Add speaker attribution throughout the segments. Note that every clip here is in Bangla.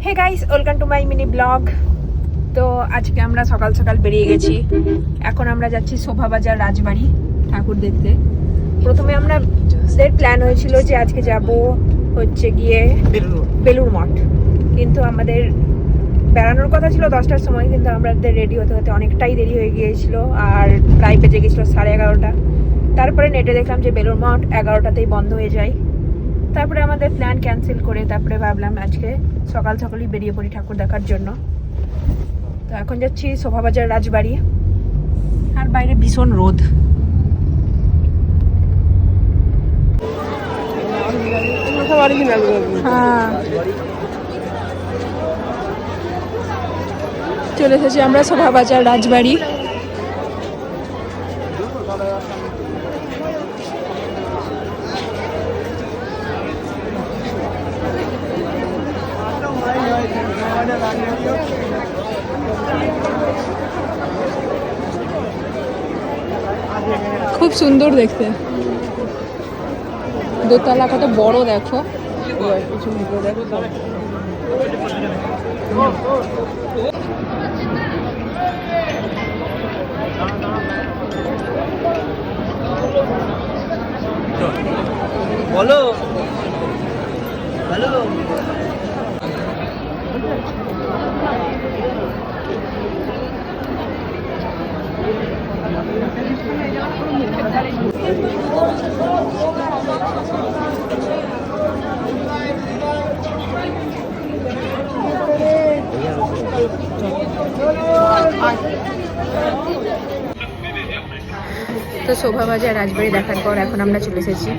Speaker 1: Hey guys, welcome to my mini vlog. তো আজকে আমরা সকাল সকাল বেরিয়ে গেছি। এখন আমরা যাচ্ছি শোভাবাজার রাজবাড়ি ঠাকুর দেখতে। প্রথমে আমরা প্ল্যান হয়েছিল যে আজকে যাব হচ্ছে গিয়ে বেলুড় মঠ, কিন্তু আমাদের বেড়ানোর কথা ছিল 10টার সময়, কিন্তু আমাদের রেডি হতে হতে অনেকটাই দেরি হয়ে গিয়েছিল আর প্রায় বেজে গেছিলো 11:30। তারপরে নেটে দেখলাম যে বেলুড় মঠ 11টাতেই বন্ধ হয়ে যায়। তারপরে আমাদের প্ল্যান ক্যান্সেল করে তারপরে ভাবলাম আজকে সকাল সকালই বেরিয়ে পড়ি ঠাকুর দেখার জন্য। তো এখন যাচ্ছি শোভাবাজার রাজবাড়ি, আর বাইরে ভীষণ রোদ। হ্যাঁ, চলে এসেছি আমরা শোভাবাজার রাজবাড়ি। খুব সুন্দর দেখতে, দোতলা কত বড় দেখো।
Speaker 2: বলো হ্যালো।
Speaker 1: তো শোভাবাজার রাজবাড়ি দেখার পর এখন আমরা চলে এসেছি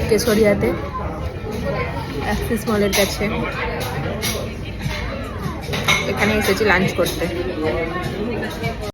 Speaker 1: কেশরিয়াতে, অ্যাক্সিস মলের কাছে। এখানে এসেছি লাঞ্চ করতে।